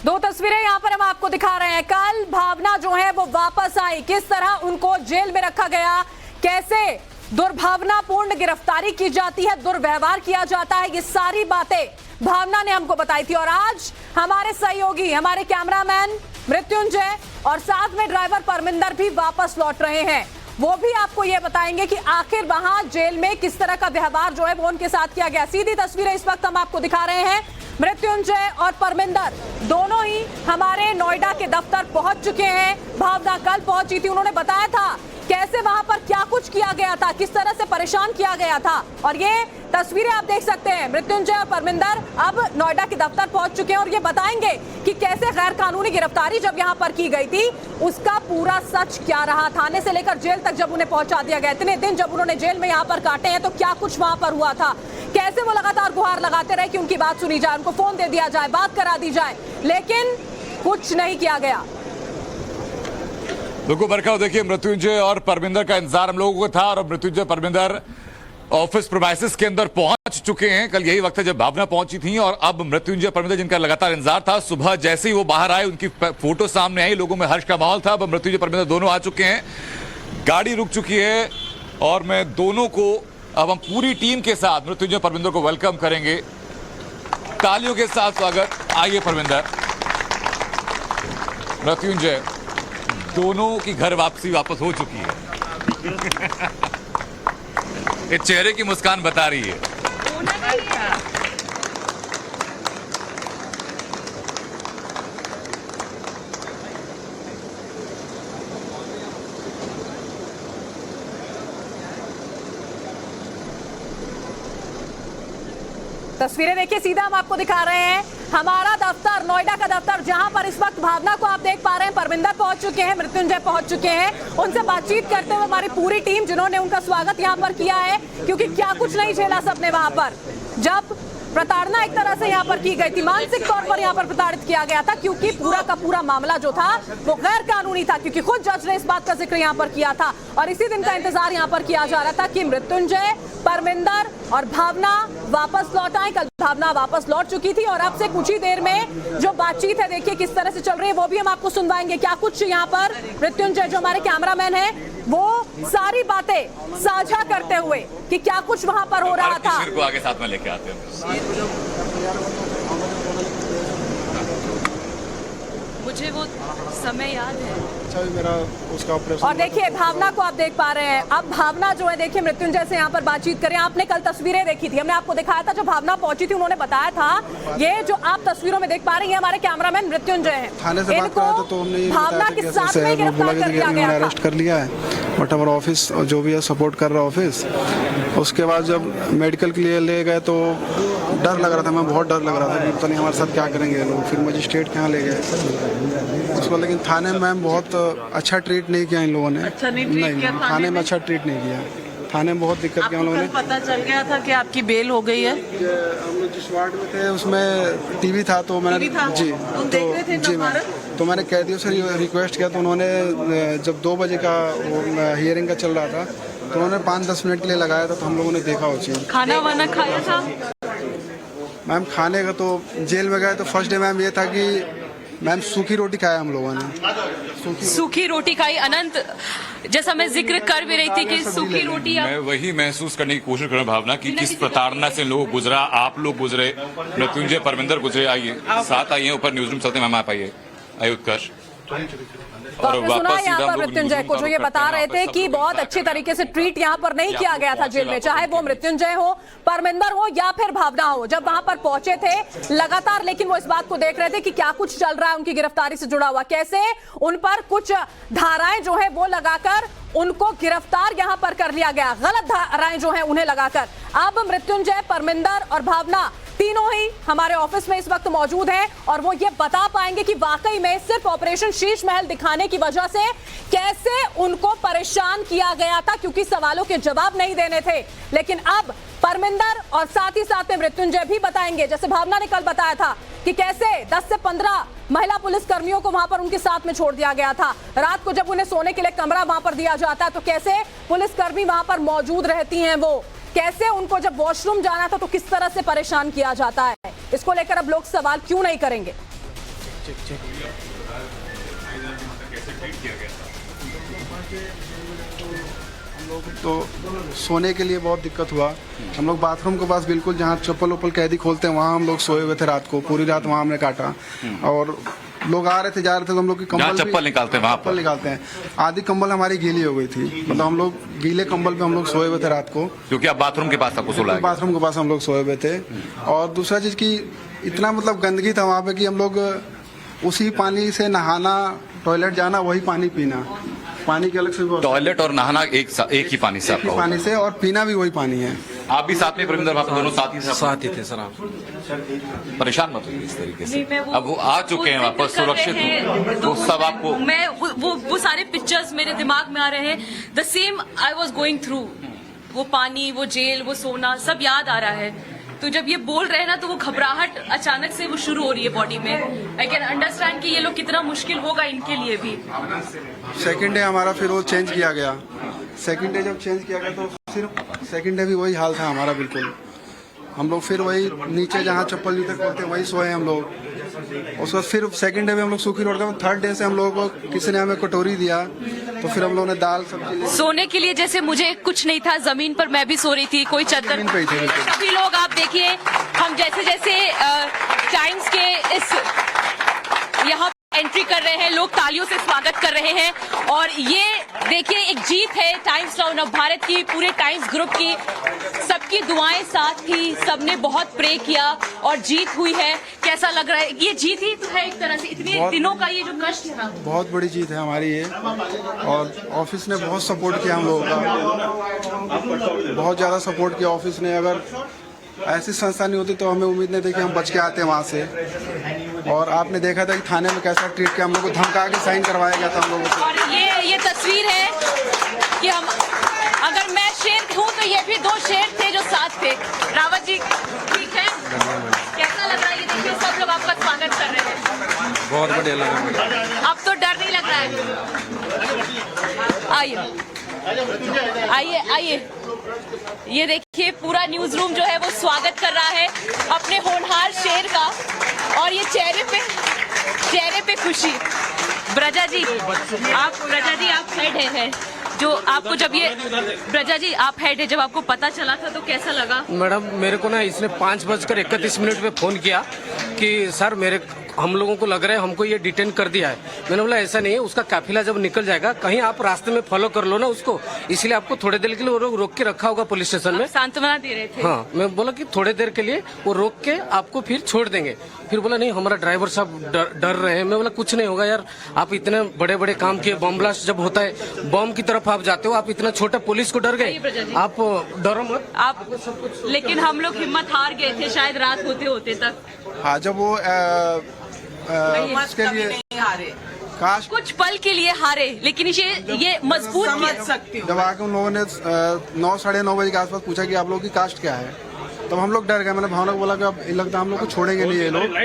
दो तस्वीरें यहाँ पर हम आपको दिखा रहे हैं। कल भावना जो है वो वापस आई, किस तरह उनको जेल में रखा गया, कैसे दुर्भावनापूर्ण गिरफ्तारी की जाती है, दुर्व्यवहार किया जाता है, ये सारी बातें भावना ने हमको बताई थी। और आज हमारे सहयोगी, हमारे कैमरामैन मृत्युंजय और साथ में ड्राइवर परमिंदर भी वापस लौट रहे हैं। वो भी आपको ये बताएंगे कि आखिर वहां जेल में किस तरह का व्यवहार जो है वो उनके साथ किया गया। सीधी तस्वीरें इस वक्त हम आपको दिखा रहे हैं। मृत्युंजय और परमिंदर दोनों ही हमारे नोएडा के दफ्तर पहुंच चुके हैं। भावना कल पहुंची थी, उन्होंने बताया था कैसे वहां पर क्या कुछ किया गया था, किस तरह से परेशान किया गया था। और ये तस्वीरें आप देख सकते हैं। मृत्युंजय और परमिंदर अब नोएडा के दफ्तर पहुंच चुके हैं और ये बताएंगे कि कैसे गैर कानूनी गिरफ्तारी जब यहां पर की गई थी उसका पूरा सच क्या रहा। थाने से लेकर जेल तक जब उन्हें पहुंचा दिया गया, इतने दिन जब उन्होंने जेल में यहां पर काटे हैं, तो क्या कुछ वहां पर हुआ था, कैसे वो लगातार गुहार लगाते रहे कि उनकी बात सुनी जाए, उनको फोन दे दिया जाए, बात करा दी जाए, लेकिन कुछ नहीं किया गया। बिल्कुल बरखा, देखिए मृत्युंजय और परमिंदर का इंतजार हम लोगों को था और मृत्युंजय परमिंदर ऑफिस प्रीमाइसेस के अंदर पहुंच चुके हैं। कल यही वक्त है जब भावना पहुंची थी और अब मृत्युंजय परमिंदर जिनका लगातार इंतजार था, सुबह जैसे ही वो बाहर आए उनकी फोटो सामने आई, लोगों में हर्ष का माहौल था। अब मृत्युंजय परमिंदर दोनों आ चुके हैं, गाड़ी रुक चुकी है और मैं दोनों को अब हम पूरी टीम के साथ मृत्युंजय परमिंदर को वेलकम करेंगे, तालियों के साथ स्वागत। आइए परमिंदर, मृत्युंजय, दोनों की घर वापसी वापस हो चुकी है। ये चेहरे की मुस्कान बता रही है। तस्वीरें देखिए, सीधा हम आपको दिखा रहे हैं हमारा दफ्तर, नोएडा का दफ्तर, जहां पर इस वक्त भावना को आप देख पा रहे हैं। परमिंदर पहुंच चुके हैं, मृत्युंजय पहुंच चुके हैं। उनसे बातचीत करते हुए हमारी पूरी टीम जिन्होंने उनका स्वागत यहां पर किया है, क्योंकि क्या कुछ नहीं झेला सबने वहां पर जब प्रताड़ना एक तरह से यहाँ पर की गई थी, मानसिक तौर पर यहाँ पर प्रताड़ित किया गया था, क्योंकि पूरा का पूरा मामला जो था वो गैर कानूनी था, क्योंकि खुद जज ने इस बात का जिक्र यहाँ पर किया था और इसी दिन का इंतजार यहाँ पर किया जा रहा था कि मृत्युंजय, परमिंदर और भावना वापस लौट आए। कल भावना वापस लौट चुकी थी और अब से कुछ ही देर में जो बातचीत है देखिए किस तरह से चल रही है, वो भी हम आपको सुनवाएंगे। क्या कुछ यहाँ पर मृत्युंजय, जो हमारे कैमरामैन है, वो सारी बातें साझा करते हुए कि क्या कुछ वहां पर हो रहा था। को आगे साथ में लेके आते हैं। मुझे वो समय याद है। अच्छा, मेरा उसका ऑपरेशन। और देखिए भावना को आप देख पा रहे हैं। अब भावना जो है, देखिए मृत्युंजय से यहाँ पर बातचीत करें। आपने कल तस्वीरें देखी थी, हमने आपको दिखाया था, जब भावना पहुंची थी उन्होंने बताया था, ये जो आप तस्वीरों में देख पा रहे हैं हमारे कैमरामैन मृत्युंजय हैं। थाने से बात करा तो हमने भावना के साथ में गिरफ्तार कर लिया गया था, अरेस्ट कर लिया है, बट हमारा ऑफिस जो भी है सपोर्ट कर रहा ऑफिस। उसके बाद जब मेडिकल के लिए ले गए तो डर लग रहा था, मैं बहुत डर लग रहा था कि पता नहीं हमारे साथ क्या करेंगे लोग। फिर मजिस्ट्रेट के यहाँ ले गए उसको, लेकिन थाने में बहुत अच्छा ट्रीट नहीं किया इन लोगों ने। अच्छा नहीं किया थाने में अच्छा ट्रीट नहीं किया, थाने में बहुत दिक्कत किया उन लोगों ने। पता चल गया था कि आपकी बेल हो गई है। हम लोग जिस वार्ड में थे उसमें टीवी था, तो मैंने तो मैंने कैदियों से रिक्वेस्ट किया, तो उन्होंने जब 2 बजे का हियरिंग का चल रहा था तो उन्होंने 5-10 मिनट के लिए लगाया था, तो हम लोगों ने देखा वो चीज़। खाना वाना खाया था मैम? खाने का तो जेल में गए तो फर्स्ट डे मैम ये था कि मैम सूखी रोटी खाया हम लोगों ने। सूखी रोटी खाई। अनंत, जैसा मैं जिक्र कर भी रही थी कि सूखी रोटी मैं वही महसूस करने की कोशिश कर रहा हूं भावना की किस प्रताड़ना से लोग गुजरा, आप लोग गुजरे, मृत्युंजय परमिंदर गुजरे। आइए साथ आइए, ऊपर न्यूज रूम चलते हैं। मैम आप आइए, आइए उत्कर्ष। तो आपने सुना यहाँ पर मृत्युंजय को जो ये बता रहे थे कि बहुत अच्छे तरीके से ट्रीट यहाँ पर नहीं किया गया था जेल में, चाहे वो मृत्युंजय हो, परमिंदर हो या फिर भावना हो। जब वहां पर पहुंचे थे लगातार, लेकिन वो इस बात को देख रहे थे कि क्या कुछ चल रहा है उनकी गिरफ्तारी से जुड़ा हुआ, कैसे उन पर कुछ धाराएं जो है वो लगाकर उनको गिरफ्तार यहां पर कर लिया गया, गलत धाराएं जो है उन्हें लगाकर। अब मृत्युंजय, परमिंदर और भावना तीनों ही हमारे ऑफिस में इस वक्त मौजूद हैं और वो ये बता पाएंगे कि वाकई में सिर्फ ऑपरेशन शीश महल दिखाने की वजह से कैसे उनको परेशान किया गया था, क्योंकि सवालों के जवाब नहीं देने थे। लेकिन अब परमिंदर और साथ ही साथ में मृत्युंजय भी बताएंगे, जैसे भावना ने कल बताया था कि कैसे 10 से 15 महिला पुलिस कर्मियों को वहां पर उनके साथ में छोड़ दिया गया था। रात को जब उन्हें सोने के लिए कमरा वहां पर दिया जाता है तो कैसे पुलिसकर्मी वहां पर मौजूद रहती हैं, वो कैसे उनको जब वॉशरूम जाना था तो किस तरह से परेशान किया जाता है। इसको लेकर अब लोग सवाल क्यों नहीं करेंगे। हम लोग तो सोने के लिए बहुत दिक्कत हुआ। हम लोग बाथरूम के पास बिल्कुल जहाँ चप्पल उप्पल कैदी खोलते हैं वहाँ हम लोग सोए हुए थे रात को, पूरी रात वहाँ हमने काटा। और लोग आ रहे थे जा रहे थे तो हम लोग की कंबल चप्पल निकालते हैं वहाँ पर निकालते हैं, आधी कंबल हमारी गीली हो गई थी। मतलब हम लोग गीले कंबल पे हम लोग सोए हुए थे रात को, क्योंकि आप बाथरूम के पास आपको सोना है। बाथरूम के पास हम लोग सोए हुए थे। और दूसरा चीज़ की इतना मतलब गंदगी था वहाँ पे कि हम लोग उसी पानी से नहाना, टॉयलेट जाना, वही पानी पीना, पानी की अलग से टॉयलेट और नहाना एक ही पानी से आपका पानी से, और पीना भी वही पानी है। आप भी साथ में परमिंदर भाई दोनों साथ ही थे सर। आप परेशान मत होइए इस तरीके से। मैं अब वो आ चुके हैं वापस सुरक्षित, तो सब आपको मैं वो सारे पिक्चर्स मेरे दिमाग में आ रहे हैं। The same I was going through, वो पानी, वो जेल, वो सोना, सब याद आ रहा है। तो जब ये बोल रहे हैं ना तो वो घबराहट अचानक से वो शुरू हो रही है बॉडी में। आई कैन अंडरस्टैंड कि ये लोग कितना मुश्किल होगा इनके लिए भी। सेकंड डे हमारा फिर वो चेंज किया गया। सेकंड डे जब चेंज किया गया तो सिर्फ सेकंड डे भी वही हाल था हमारा बिल्कुल। हम लोग फिर वही नीचे जहाँ चप्पल जूते खोलते वही सोए हम लोग। उसके बाद फिर सेकंड डे में हम लोग सूखी रोड का, थर्ड डे से हम लोगों को किसी ने हमें कटोरी दिया, तो फिर हम लोगों ने दाल सब्जी सोने के लिए, जैसे मुझे कुछ नहीं था, जमीन पर मैं भी सो रही थी, कोई चादर। जमीन पे ही थे बिल्कुल। सभी लोग आप देखिए, हम जैसे जैसे टाइम्स के इस यहाँ एंट्री कर रहे हैं, लोग तालियों से स्वागत कर रहे हैं। और ये देखिए एक जीत है टाइम्स नाउ नव भारत की, पूरे टाइम्स ग्रुप की, सबकी दुआएं साथ थी, सबने बहुत प्रे किया और जीत हुई है। कैसा लग रहा है? ये जीत ही तो है एक तरह से, इतने दिनों का ये जो कष्ट है, बहुत बड़ी जीत है हमारी ये। और ऑफिस ने बहुत सपोर्ट किया हम लोगों का, बहुत ज़्यादा सपोर्ट किया ऑफिस ने। अगर ऐसी संस्था नहीं होती तो हमें उम्मीद नहीं थी कि हम बच के आते वहाँ से। और आपने देखा था कि थाने में कैसा ट्रीट किया, हम लोग को धमका के साइन करवाया गया था हम लोगों से। और ये तस्वीर है कि हम, अगर मैं शेर हूँ तो ये भी दो शेर थे जो साथ थे। रावत जी ठीक है, कैसा लग रहा है? ये देखिए सब लोग आपका स्वागत कर रहे हैं। बहुत बढ़िया लगा। अब तो डर नहीं लग रहा है? आइए आइए आइए, ये देखिए पूरा न्यूज रूम जो है वो स्वागत कर रहा है अपने होनहार शेर का। और ये चेहरे पे खुशी। ब्रजा जी आप हेड है जो आपको, जब ये ब्रजा जी आप हेड है, जब आपको पता चला था तो कैसा लगा? मैडम मेरे को ना इसने 5:31 पे फोन किया कि सर हम लोगों को लग रहा है हमको ये डिटेन कर दिया है। मैंने बोला ऐसा नहीं है, उसका काफिला जब निकल जाएगा कहीं आप रास्ते में फॉलो कर लो ना उसको, इसलिए आपको थोड़ी देर के लिए वो रोक के रखा होगा पुलिस स्टेशन में। सांत्वना दे रहे थे। हाँ, मैं बोला कि थोड़ी देर के लिए वो रोक के आपको फिर छोड़ देंगे। फिर बोला नहीं हमारा ड्राइवर साहब डर रहे हैं। मैं बोला कुछ नहीं होगा यार, आप इतने बड़े बड़े काम किए, बम ब्लास्ट जब होता है बम की तरफ आप जाते हो, आप इतना छोटा पुलिस को डर गए, आप डरो मत आप। लेकिन हम लोग हिम्मत हार गए थे शायद रात होते तक। हाँ, जब वो उसके लिए काश कुछ पल के लिए हारे, लेकिन ये मजबूत किया। जब आके उन लोगों ने 9 साढ़े 9 बजे के आसपास पूछा कि आप लोगों की कास्ट क्या है, तब हम लोग डर गए। मैंने भावना को बोला कि अब लगता है हम लोग को छोड़ेंगे नहीं ये लोग,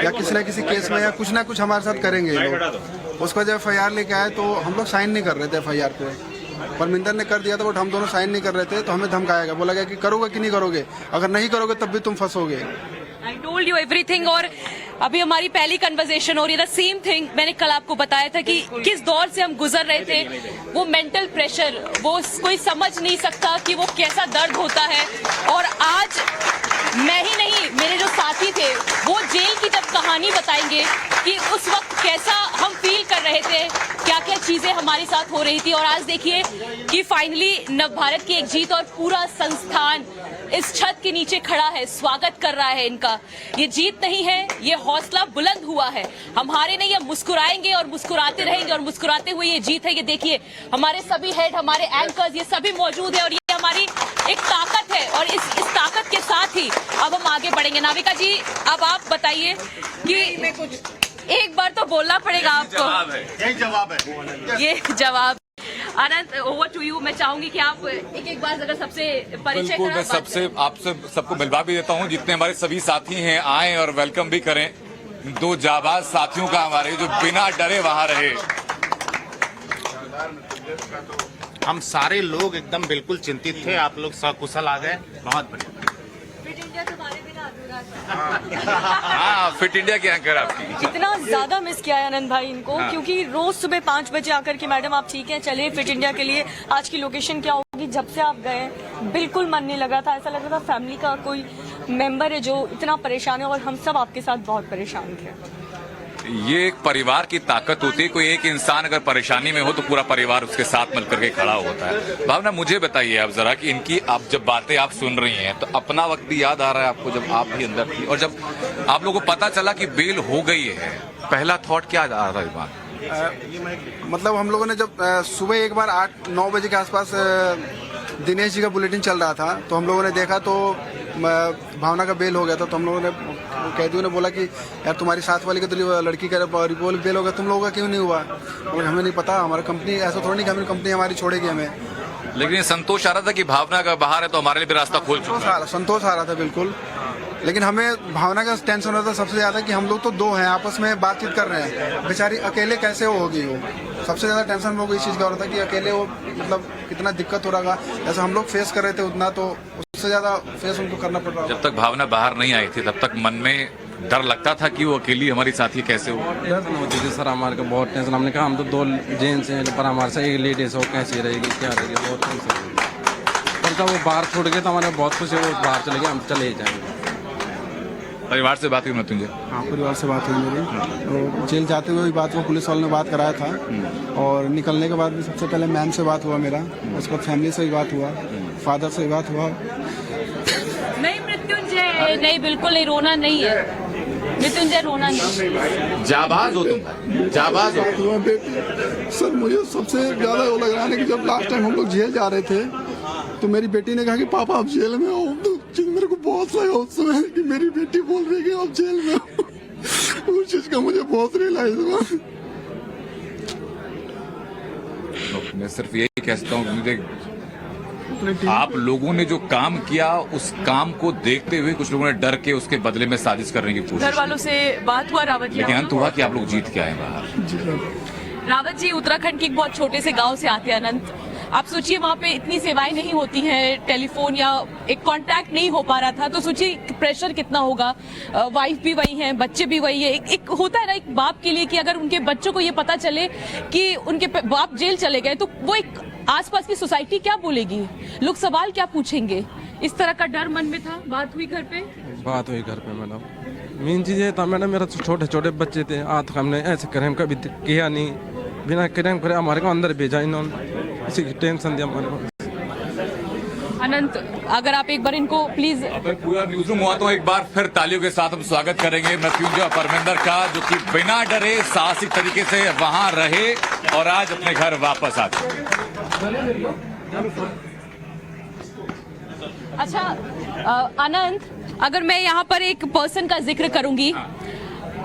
या किसी न किसी केस में या कुछ ना कुछ हमारे साथ करेंगे ये लोग। उसको जब FIR लेके आए तो हम लोग साइन नहीं कर रहे थे FIR पे। परमिंदर ने कर दिया था बट हम दोनों साइन नहीं कर रहे थे, तो हमें धमकाया गया, बोला गया कि करोगे कि नहीं करोगे, अगर नहीं करोगे तब भी तुम फंसोगे। I told you everything। और अभी हमारी पहली कन्वर्सेशन हो रही है, द सेम थिंग मैंने कल आपको बताया था कि किस दौर से हम गुजर रहे थे। वो मेंटल प्रेशर, वो कोई समझ नहीं सकता कि वो कैसा दर्द होता है। और आज मैं ही नहीं, मेरे जो साथी थे वो जेल की जब कहानी बताएंगे कि उस वक्त कैसा हम फील कर रहे थे, क्या क्या चीजें हमारे साथ हो रही थी। और आज देखिए कि फाइनली नव भारत की एक जीत, और पूरा संस्थान इस छत के नीचे खड़ा है, स्वागत कर रहा है इनका। ये जीत नहीं है, ये हौसला बुलंद हुआ है। हम हारे नहीं, हम मुस्कुराएंगे और मुस्कुराते रहेंगे, और मुस्कुराते हुए ये जीत है। ये देखिए हमारे सभी हेड, हमारे एंकर्स, ये सभी मौजूद है, और ये हमारी एक ताकत है। और इस ताकत के साथ ही अब हम आगे बढ़ेंगे। नाविका जी अब आप बताइए कि कुछ एक बार तो बोलना पड़ेगा आपको। ये जवाब आनंद, ओवर टू यू। मैं चाहूंगी कि आप एक बार अगर सबसे परिचय बिल्कुल, मैं आपसे सबको मिलवा भी देता हूं, जितने हमारे सभी साथी हैं आए और वेलकम भी करें। 2 जाबाज साथियों का हमारे, जो बिना डरे वहां रहे। हम सारे लोग एकदम बिल्कुल चिंतित थे, आप लोग सकुशल आ गए, बहुत बढ़िया। फिट इंडिया तुम्हारे बिना अधूरा था। हाँ, फिट इंडिया की एंकर आपकी। इतना ज्यादा मिस किया है आनंद भाई इनको, क्योंकि रोज सुबह 5 बजे आकर के मैडम आप ठीक हैं, चलिए फिट इंडिया के लिए आज की लोकेशन क्या होगी। जब से आप गए बिल्कुल मन नहीं लगा था, ऐसा लग रहा था फैमिली का कोई मेंबर है जो इतना परेशान है, और हम सब आपके साथ बहुत परेशान थे। ये एक परिवार की ताकत होती है। कोई एक इंसान अगर परेशानी में हो तो पूरा परिवार उसके साथ मिलकर के खड़ा होता है। भावना, मुझे बताइए आप जरा कि इनकी आप जब बातें आप सुन रही हैं तो अपना वक्त भी याद आ रहा है आपको जब आप भी अंदर थी, और जब आप लोगों को पता चला कि बेल हो गई है, पहला थॉट क्या आ रहा था इस बार? मतलब हम लोगों ने जब सुबह एक बार 8-9 बजे के आसपास दिनेश जी का बुलेटिन चल रहा था, तो हम लोगों ने देखा तो भावना का बेल हो गया था। तो हम लोगों ने, कैदियों ने बोला कि यार तुम्हारी साथ वाली का तो लड़की का रिपोर्ट बेल हो गया, तुम लोगों का क्यों नहीं हुआ? और हमें नहीं पता, हमारा कंपनी ऐसा थोड़ा नहीं कि हमारी कंपनी हमारी छोड़ेगी हमें। लेकिन ये संतोष आ रहा था कि भावना का बाहर है तो हमारे लिए भी रास्ता खोल चुका है। संतोष आ रहा था बिल्कुल, लेकिन हमें भावना का टेंशन होता था सबसे ज्यादा कि हम लोग तो 2 हैं, आपस में बातचीत कर रहे हैं, बेचारी अकेले कैसे होगी वो। सबसे ज्यादा टेंशन हम लोग को इस चीज का हो रहा था कि अकेले वो, मतलब कितना दिक्कत हो रहा था। जैसे हम लोग फेस कर रहे थे उतना, तो उससे ज्यादा फेस उनको करना पड़ रहा था। जब तक भावना बाहर नहीं आई थी तब तक मन में डर लगता था कि वो अकेली हमारी साथी कैसे हो। टेंशन होती थी सर, हमारे को बहुत टेंशन। हमने कहा हम तो 2 जेंट्स हैं, पर हमारे साथ एक लेडीज हो, कैसी रहेगी क्या रहेगी, बहुत टेंशन। पर जब वो बाहर छोड़ गए तो हमारे बहुत खुशी, वो बाहर चले गए, हम चले ही जाएंगे। परिवार से बात हुई मृत्युंजय? हाँ, परिवार से बात हुई मेरी। तो जेल जाते हुए भी बात हुआ, पुलिस वालों ने बात कराया था, और निकलने के बाद भी सबसे पहले मैम से बात हुआ मेरा, उसके बाद फैमिली से भी बात हुआ, फादर से भी बात हुआ। नहीं मृत्युंजय, नहीं, बिल्कुल नहीं, रोना नहीं है मृत्युंजय, रोना नहीं। जाबाज हो तुम, जाबाज हो। सर मुझे सबसे ज्यादा वो लग रहा है कि जब लास्ट टाइम हम लोग जेल जा रहे थे तो मेरी बेटी ने कहा कि पापा आप जेल में हो, तो मेरे को बहुत लगा उस समय कि मेरी बेटी बोल रही है कि आप जेल में हो। उस चीज का मुझे बहुत रियलाइज हुआ। मैं सिर्फ यही कहता हूँ, मुझे आप लोगों ने जो काम किया उस काम को देखते हुए कुछ लोगों ने डर के उसके बदले में साजिश करने की कोशिश, घर वालों से बात हुआ रावत जी, लेकिन अंत हुआ कि आप लोग जीत के आए बाहर। रावत जी उत्तराखंड के एक बहुत छोटे से गांव से आते हैं अनंत। आप सोचिए वहाँ पे इतनी सेवाएं नहीं होती हैं, टेलीफोन या एक कांटेक्ट नहीं हो पा रहा था, तो सोचिए प्रेशर कितना होगा। वाइफ भी वही है, बच्चे भी वही है। एक होता है ना एक बाप के लिए कि अगर उनके बच्चों को ये पता चले कि उनके बाप जेल चले गए तो वो एक आसपास की सोसाइटी क्या बोलेगी, लोग सवाल क्या पूछेंगे, इस तरह का डर मन में था। बात हुई घर पे? बात हुई घर पे मैडम। मेन चीज ये था मैडम, मेरा छोटे छोटे बच्चे थे, आज हमने ऐसे क्राइम कभी किया नहीं, बिना क्राइम करे हमारे को अंदर भेजा इन्होंने, इसी की टेंशन दिया हमारे को। अनंत, अगर आप एक बार इनको प्लीज। पूरा न्यूज रूम हुआ तो एक बार फिर तालियों के साथ हम स्वागत करेंगे मृत्युंजय और परमिंदर का, जो कि बिना डरे साहसिक तरीके से वहां रहे और आज अपने घर वापस आ चुके। अच्छा अनंत, अगर मैं यहाँ पर एक पर्सन का जिक्र करूंगी,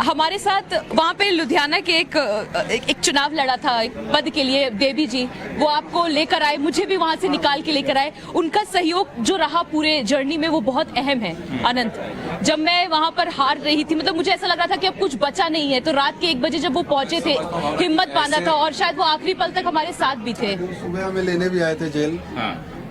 हमारे साथ वहाँ पे लुधियाना के एक चुनाव लड़ा था एक पद के लिए, देवी जी, वो आपको लेकर आए, मुझे भी वहाँ से निकाल के लेकर आए। उनका सहयोग जो रहा पूरे जर्नी में वो बहुत अहम है अनंत। जब मैं वहाँ पर हार रही थी, मतलब मुझे ऐसा लग रहा था कि अब कुछ बचा नहीं है, तो रात के 1 बजे जब वो पहुंचे थे, हिम्मत बांधा था, और शायद वो आखिरी पल तक हमारे साथ भी थे। सुबह हमें लेने भी आए थे जेल।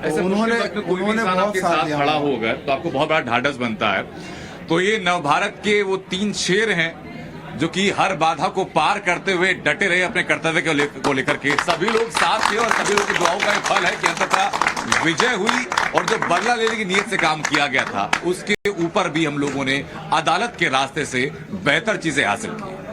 ऐसे उन्होंने बहुत साथ दिया। खड़ा होगा तो आपको बहुत बड़ा ढाढ़स बनता है। तो ये नवभारत के वो 3 शेर हैं जो कि हर बाधा को पार करते हुए डटे रहे अपने कर्तव्य को लेकर के। सभी लोग साथ थे और सभी लोगों की दुआओं का एक फल है कि अंततः विजय हुई, और जो बदला लेने की नीयत से काम किया गया था उसके ऊपर भी हम लोगों ने अदालत के रास्ते से बेहतर चीजें हासिल की।